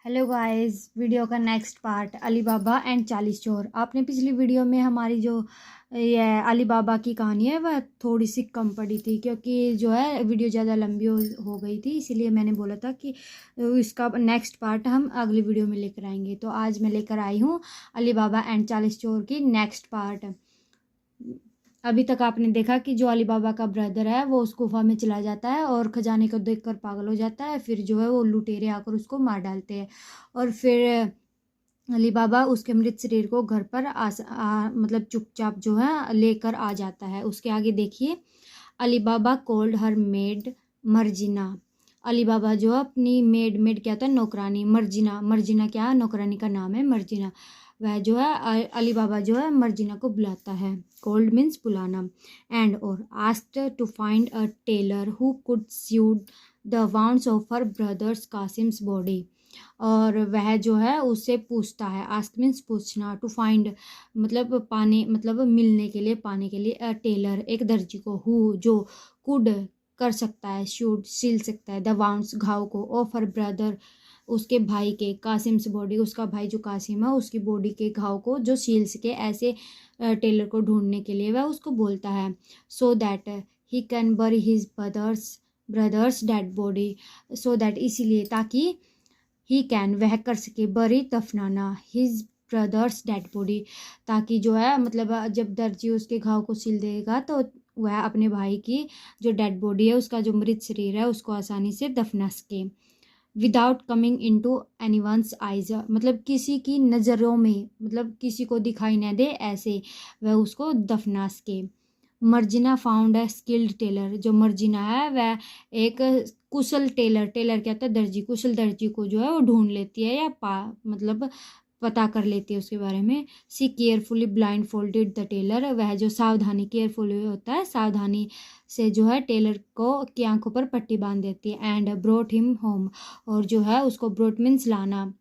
Hello guys, video का next part Ali Baba and 40 चोर। आपने पिछली वीडियो में हमारी जो ये अली बाबा की कहानी है वह थोड़ी सी कम पड़ी थी, क्योंकि जो है वीडियो ज़्यादा लंबी हो गई थी। इसीलिए मैंने बोला था कि इसका नेक्स्ट पार्ट हम अगली वीडियो में लेकर आएंगे। तो आज मैं लेकर आई हूँ अली बाबा एंड 40 चोर की नेक्स्ट पार्ट। अभी तक आपने देखा कि जो अली बाबा का ब्रदर है वो उस गुफा में चला जाता है और खजाने को देखकर पागल हो जाता है। फिर जो है वो लुटेरे आकर उसको मार डालते हैं और फिर अली बाबा उसके मृत शरीर को घर पर मतलब चुपचाप जो है लेकर आ जाता है। उसके आगे देखिए, अली बाबा कोल्ड हर मेड मर्जिना। अली बाबा जो अपनी मेड क्या होता है, नौकरानी। मर्जिना, मर्जिना क्या, नौकरानी का नाम है मर्जिना। वह जो है अली बाबा जो है मर्जिना को बुलाता है। कोल्ड मीन्स बुलाना। एंड और asked to find a tailor who could suit the wounds of her brother's Kasim's body. और वह जो है उससे पूछता है, आस्क मीन्स पूछना, टू फाइंड मतलब पाने, मतलब मिलने के लिए, पाने के लिए। अ टेलर एक दर्जी को, हु जो, कुड कर सकता है, शुड सिल सकता है, द वाउंड्स घाव को, ऑफ हर ब्रदर उसके भाई के, कासिम्स बॉडी उसका भाई जो कासिम है उसकी बॉडी के घाव को जो सील सके, ऐसे टेलर को ढूंढने के लिए वह उसको बोलता है। सो दैट ही कैन बरी his brothers dead body. So that इसीलिए, ताकि ही कैन वह कर सके, बरी दफनाना, हिज ब्रदर्स डेड बॉडी, ताकि जो है मतलब जब दर्जी उसके घाव को सिल देगा तो वह अपने भाई की जो डेड बॉडी है, उसका जो मृत शरीर है, उसको आसानी से दफना सके। Without coming into any one's eyes, मतलब किसी की नज़रों में, मतलब किसी को दिखाई न दे, ऐसे वह उसको दफना सके। मर्जिना फाउंड है स्किल्ड टेलर। जो मर्जिना है वह एक कुशल टेलर, टेलर क्या होता है, दर्जी, कुशल दर्जी को जो है वो ढूंढ लेती है या मतलब पता कर लेती है उसके बारे में। She carefully blindfolded the tailor, वह जो सावधानी, केयरफुली होता है सावधानी से जो है टेलर को की आंखों पर पट्टी बांध देती है। एंड ब्रोट हिम होम, और जो है उसको, ब्रोट मीन्स लाना,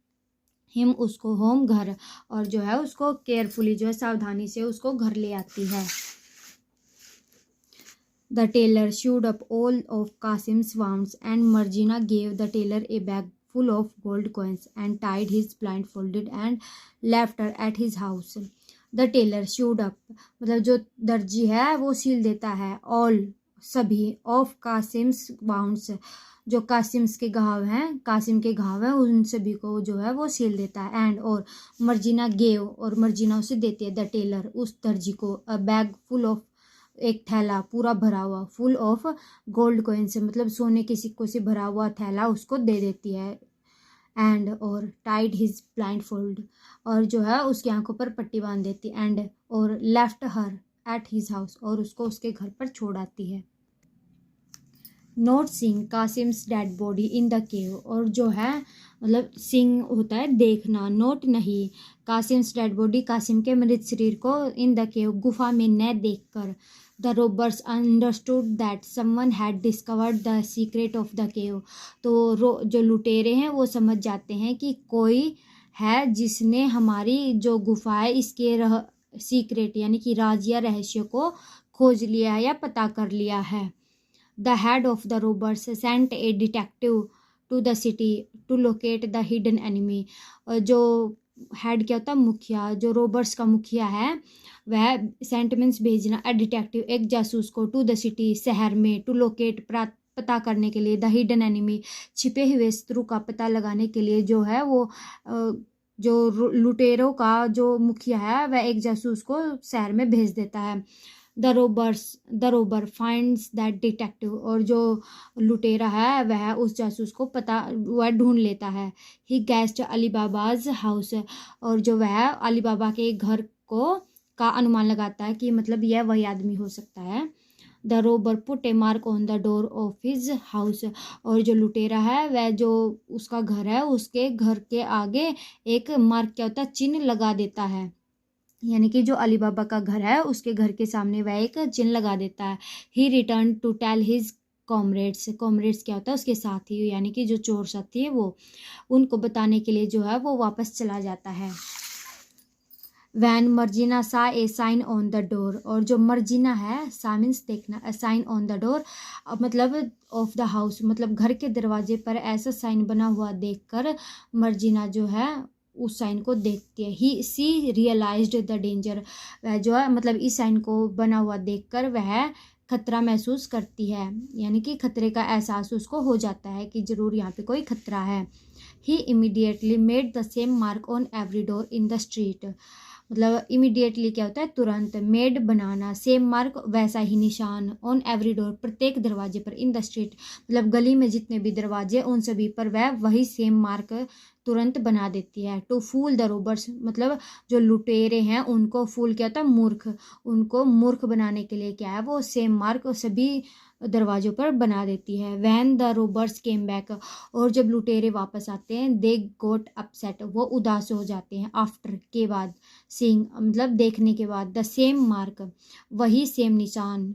हिम उसको, होम घर, और जो है उसको केयरफुली जो है सावधानी से उसको घर ले आती है। The tailor sewed up all of Qasim's wounds, and Marjina gave the tailor a bag full of gold coins and tied his blindfolded and left her at his house. The tailor sewed up, मतलब जो दर्जी है वो seal देता है, all सभी, of Qasim's wounds, जो कासिम्स के घाव हैं, कासिम के घाव हैं, उन सभी को जो है वो सील देता है। एंड और मर्जिना गेव, और मर्जिना उसे देती है, द टेलर उस दर्जी को, अ बैग फुल ऑफ, एक थैला पूरा भरा हुआ, फुल ऑफ गोल्ड कॉइन से, मतलब सोने के सिक्कों से भरा हुआ थैला उसको दे देती है। एंड और टाइड हिज ब्लाइंड फोल्ड, और जो है उसकी आंखों पर पट्टी बांध देती। एंड और left her at his house, और उसको उसके घर पर छोड़ आती है। Not seeing Kasim's dead body in the cave, और जो है मतलब सीइंग होता है देखना, नोट नहीं, कासिम्स डेड बॉडी कासिम के मृत शरीर को, इन द केव गुफा में न देखकर, the robbers understood that someone had discovered the secret of the cave, तो जो लुटेरे हैं वो समझ जाते हैं कि कोई है जिसने हमारी जो गुफा है इसके सीक्रेट यानी कि राज या रहस्य को खोज लिया है या पता कर लिया है। The head of the robbers sent a detective to the city to locate the hidden enemy. जो हेड क्या होता है, मुखिया, जो रोबर्स का मुखिया है वह, सेंट मीन्स भेजना, अ डिटेक्टिव एक जासूस को, टू द सिटी शहर में, टू लोकेट पता करने के लिए, द हिडन एनिमी छिपे हुए शत्रु का पता लगाने के लिए जो है वो जो लुटेरों का जो मुखिया है वह एक जासूस को शहर में भेज देता है। The Rober finds that detective, और जो लुटेरा है वह उस जासूस को वह ढूंढ लेता है। ही गेस्ड अली बाबाज हाउस, और जो वह अली बाबा के घर को का अनुमान लगाता है कि मतलब यह वही आदमी हो सकता है। The Rober put A mark on the door of his house, और जो लुटेरा है वह जो उसका घर है उसके घर के आगे एक मार्क क्या होता है, चिन्ह लगा देता है, यानी कि जो अली बाबा का घर है उसके घर के सामने वह एक चिन्ह लगा देता है। He return to tell his comrades, comrades क्या होता है, उसके साथी, यानी कि जो चोर साथी है वो, उनको बताने के लिए जो है वो वापस चला जाता है। वैन मर्जीना सा ए साइन ऑन द डोर, और जो मर्जीना है, सा मीन्स देखना, ए साइन ऑन द डोर मतलब ऑफ द हाउस, मतलब घर के दरवाजे पर ऐसा साइन बना हुआ देखकर मर्जीना जो है उस साइन को देखती है। ही सी रियलाइज्ड द डेंजर, वह जो है मतलब इस साइन को बना हुआ देखकर वह खतरा महसूस करती है, यानी कि खतरे का एहसास उसको हो जाता है कि ज़रूर यहाँ पे कोई खतरा है। He immediately made the same mark on every door in the street, मतलब इमीडिएटली क्या होता है, तुरंत, मेड बनाना, सेम मार्क वैसा ही निशान, ऑन एवरी डोर प्रत्येक दरवाजे पर, इन द स्ट्रीट मतलब गली में जितने भी दरवाजे उन सभी पर वह वही सेम मार्क तुरंत बना देती है। टू फूल द रोबर्स, मतलब जो लुटेरे हैं उनको, फूल क्या होता है, मूर्ख, उनको मूर्ख बनाने के लिए क्या है वो सेम मार्क सभी दरवाजों पर बना देती है। When the robbers came back, और जब लुटेरे वापस आते हैं, दे गोट अपसेट, वो उदास हो जाते हैं, आफ्टर के बाद, सीइंग मतलब देखने के बाद, द सेम मार्क वही सेम निशान,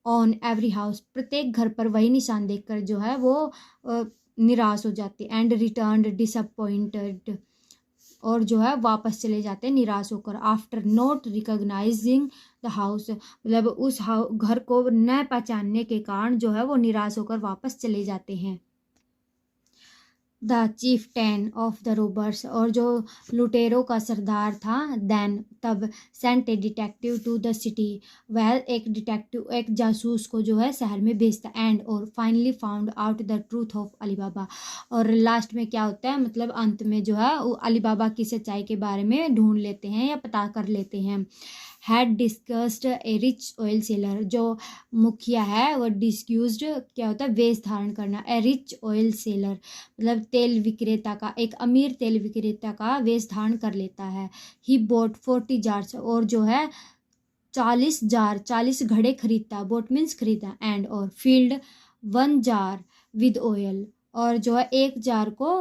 ऑन एवरी हाउस प्रत्येक घर पर वही निशान देखकर जो है वो निराश हो जाते, एंड रिटर्न्ड डिसअपॉइंटेड, और जो है वापस चले जाते हैं निराश होकर। After not recognising the house, मतलब उस घर को न पहचानने के कारण जो है वो निराश होकर वापस चले जाते हैं। The chieftain of the robbers, और जो लुटेरों का सरदार था, देन तब, sent a detective to the city, वह एक डिटेक्टिव, एक जासूस को जो है शहर में भेजता, एंड और finally found out the truth of Ali Baba, और लास्ट में क्या होता है, मतलब अंत में जो है अली बाबा की सच्चाई के बारे में ढूंढ लेते हैं या पता कर लेते हैं। Had discussed A rich oil seller, जो मुखिया है वो डिस्क्यूज्ड क्या होता है, वेश धारण करना, ए रिच ऑयल सेलर मतलब तेल विक्रेता का, एक अमीर तेल विक्रेता का वेश धारण कर लेता है। ही बोट 40 जार्स, और जो है 40 जार 40 घड़े खरीदता, बोट मीन्स खरीदा, एंड और फील्ड 1 जार विद ऑयल, और जो है 1 जार को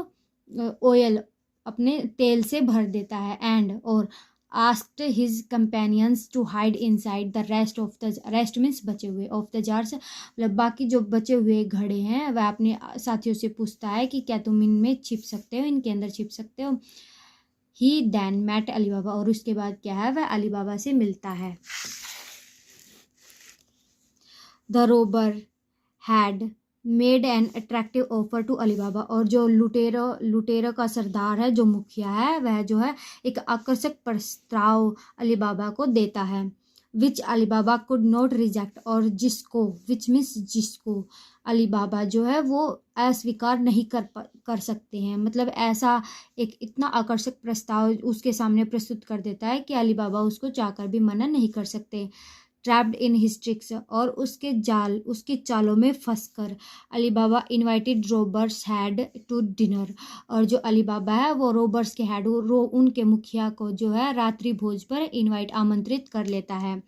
ऑयल अपने तेल से भर देता है, एंड और asked his companions to hide inside the rest means बचे हुए of the jars, मतलब बाकी जो बचे हुए घड़े हैं वह अपने साथियों से पूछता है कि क्या तुम इनमें छिप सकते हो, इनके अंदर छिप सकते हो। ही देन मेट अली बाबा, और उसके बाद क्या है वह अली बाबा से मिलता है। The robber had made an attractive offer to Ali Baba, और जो लुटेरों का सरदार है, जो मुखिया है, वह जो है एक आकर्षक प्रस्ताव अली बाबा को देता है, विच अली बाबा कुड नॉट रिजेक्ट, और जिसको, विच मीन्स जिसको अली बाबा जो है वो अस्वीकार नहीं कर सकते हैं, मतलब ऐसा एक इतना आकर्षक प्रस्ताव उसके सामने प्रस्तुत कर देता है कि अली बाबा उसको चाहकर भी मना नहीं कर सकते। ट्रैप्ड इन हिज ट्रिक्स, और उसकी चालों में फंसकर Ali Baba invited robbers had to dinner, और जो अली बाबा है वो रोबर्स के हेड उनके मुखिया को जो है रात्रि भोज पर आमंत्रित कर लेता है।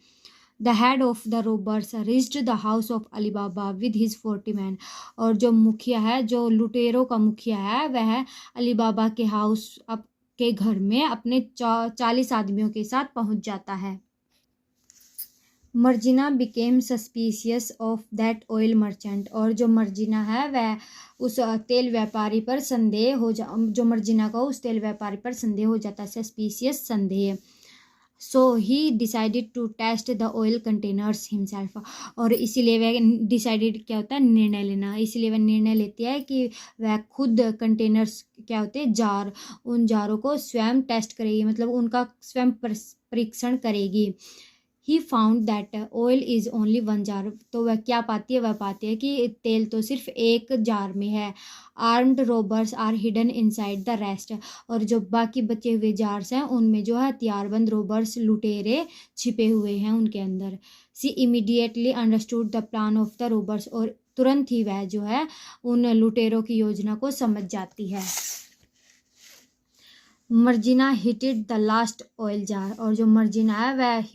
The head of the robbers reached the house of Ali Baba with his 40 man, और जो मुखिया है, जो लुटेरों का मुखिया है, वह अली बाबा के हाउस के घर में अपने 40 आदमियों के साथ पहुंच जाता है। Marjina became suspicious of that oil merchant, और जो मर्जिना है वह उस तेल व्यापारी पर संदेह हो जो मर्जिना को उस तेल व्यापारी पर संदेह हो जाता है, सस्पिशियस संदेह। So he decided to test the oil containers himself, और इसीलिए वह डिसाइडेड क्या होता है, निर्णय लेना, इसीलिए वह निर्णय लेती है कि वह खुद कंटेनर्स क्या होते हैं, जार, उन जारों को स्वयं टेस्ट करेगी, मतलब उनका स्वयं परीक्षण करेगी। He found that oil is only 1 jar, तो वह क्या पाती है, वह पाती है कि तेल तो सिर्फ 1 जार में है। Armed robbers are hidden inside the rest, और जो बाकी बचे हुए जार्स हैं उनमें जो है हथियारबंद रोबर्स लुटेरे छिपे हुए हैं उनके अंदर। She immediately understood the plan of the robbers, और तुरंत ही वह जो है उन लुटेरों की योजना को समझ जाती है। Marjina heated the last oil jar, और जो मर्जिना है वह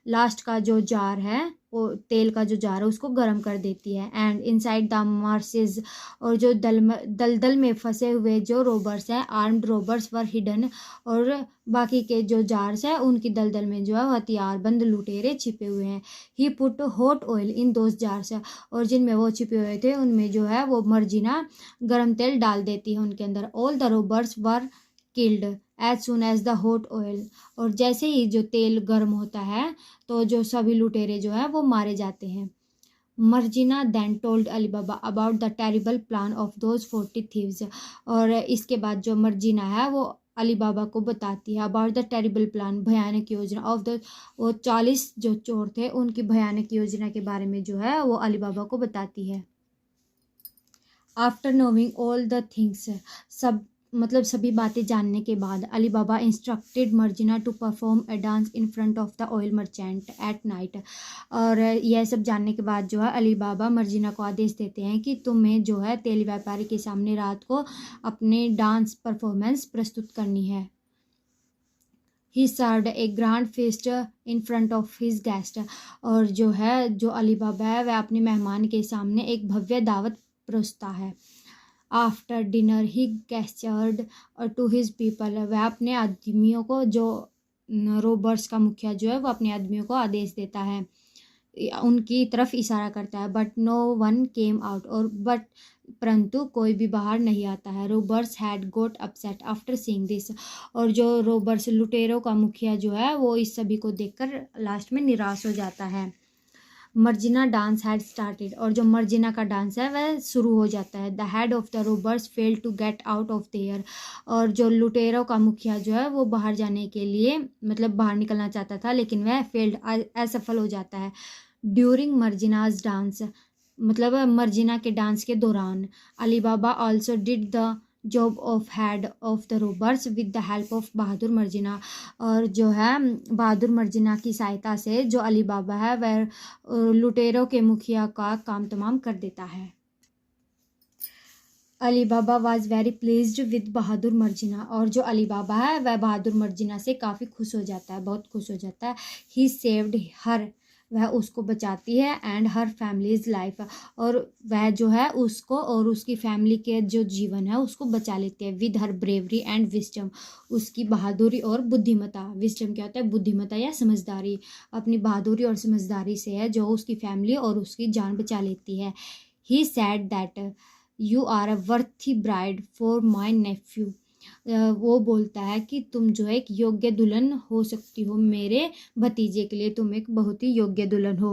लास्ट का जो जार है, वो तेल का जो जार है उसको गर्म कर देती है। एंड इनसाइड द मार्सेस, और जो दलदल में फंसे हुए जो रोबर्स हैं, आर्म्ड रोबर्स वर हिडन, और बाकी के जो जार्स हैं उनकी दलदल में जो है हथियारबंद लुटेरे छिपे हुए हैं। He put hot oil in those jars, और जिनमें वो छिपे हुए थे उनमें जो है वो मर्जिना गर्म तेल डाल देती है उनके अंदर। All the robbers were killed as soon as the hot oil, और जैसे ही जो तेल गर्म होता है तो जो सभी लुटेरे जो है वो मारे जाते हैं। Marjina then told Ali Baba about the terrible plan of those 40 thieves, और इसके बाद जो मर्जिना है वो अली बाबा को बताती है अबाउट द टेरिबल प्लान, भयानक योजना ऑफ द, वो 40 जो चोर थे उनकी भयानक योजना के बारे में जो है वो अली बाबा को बताती है। After knowing all the things, सब मतलब सभी बातें जानने के बाद Ali Baba instructed Marjina to perform a dance in front of the oil merchant at night, और यह सब जानने के बाद जो है अली बाबा मर्जिना को आदेश देते हैं कि तुम्हें जो है तेल व्यापारी के सामने रात को अपने डांस परफॉर्मेंस प्रस्तुत करनी है। ही served A grand feast in front of his guest, और जो है जो अली बाबा है वह अपने मेहमान के सामने एक भव्य दावत परोसता है। After dinner he gestured to his people, वह अपने आदमियों को, जो रोबर्स का मुखिया जो है वो अपने आदमियों को आदेश देता है, उनकी तरफ इशारा करता है। But no one came out, और बट परंतु कोई भी बाहर नहीं आता है। Robbers had got upset after seeing this, और जो रोबर्स लुटेरों का मुखिया जो है वो इस सभी को देखकर लास्ट में निराश हो जाता है। मर्जिना डांस हैड स्टार्टेड, और जो मर्जिना का डांस है वह शुरू हो जाता है। The head of the robbers fail to get out of there, और जो लुटेरों का मुखिया जो है वो बाहर जाने के लिए मतलब बाहर निकलना चाहता था लेकिन वह फेल्ड, असफल हो जाता है। ड्यूरिंग मर्जिनाज डांस, मतलब मर्जिना के डांस के दौरान Ali Baba also did the job of head of the robbers with the help of बहादुर मर्जिना, और जो है बहादुर मर्जिना की सहायता से जो अली बाबा है वह लुटेरों के मुखिया का काम तमाम कर देता है। अली बाबा was very pleased with Bahadur Marjina, और जो अली बाबा है वह बहादुर मर्जिना से काफ़ी खुश हो जाता है, बहुत खुश हो जाता है। ही सेव्ड हर, वह उसको बचाती है, एंड हर फैमिलीज लाइफ, और वह जो है उसको और उसकी फैमिली के जो जीवन है उसको बचा लेती है। With her bravery and wisdom, उसकी बहादुरी और बुद्धिमता, विस्डम क्या होता है, बुद्धिमता या समझदारी, अपनी बहादुरी और समझदारी से है जो उसकी फैमिली और उसकी जान बचा लेती है। He said that you are a worthy bride for my nephew, वो बोलता है कि तुम जो है एक योग्य दुल्हन हो सकती हो, मेरे भतीजे के लिए तुम एक बहुत ही योग्य दुल्हन हो।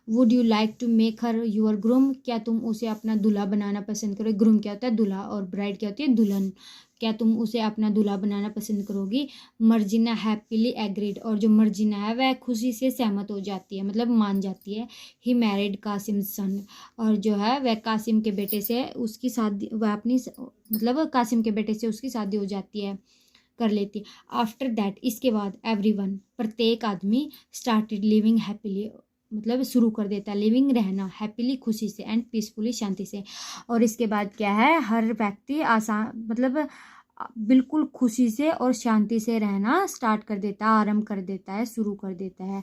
Would you like to make her your groom, क्या तुम उसे अपना दूल्हा बनाना पसंद करोगे। ग्रूम क्या होता है, दूल्हा, और ब्राइड क्या होती है, दुल्हन। क्या तुम उसे अपना दूल्हा बनाना पसंद करोगी। मर्जिना हैप्पीली एग्रीड, और जो मर्जिना है वह खुशी से सहमत हो जाती है, मतलब मान जाती है। ही मैरिड कासिम सन, और जो है वह कासिम के बेटे से उसकी शादी, वह अपनी मतलब कासिम के बेटे से उसकी शादी हो जाती है, कर लेती है। आफ्टर दैट, इसके बाद एवरीवन, प्रत्येक आदमी स्टार्टेड लिविंग हैप्पीली, मतलब शुरू कर देता है लिविंग, रहना, हैप्पीली खुशी से, एंड पीसफुली शांति से। और इसके बाद क्या है, हर व्यक्ति आसान मतलब बिल्कुल खुशी से और शांति से रहना स्टार्ट कर देता है, आरंभ कर देता है, शुरू कर देता है।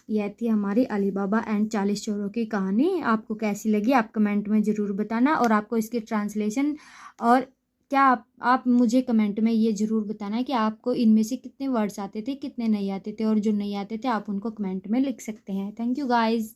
यह थी हमारी अली बाबा एंड 40 चोरों की कहानी। आपको कैसी लगी आप कमेंट में ज़रूर बताना, और आपको इसकी ट्रांसलेशन और क्या आप मुझे कमेंट में ये ज़रूर बताना है कि आपको इनमें से कितने वर्ड्स आते थे, कितने नहीं आते थे, और जो नहीं आते थे आप उनको कमेंट में लिख सकते हैं। Thank you guys.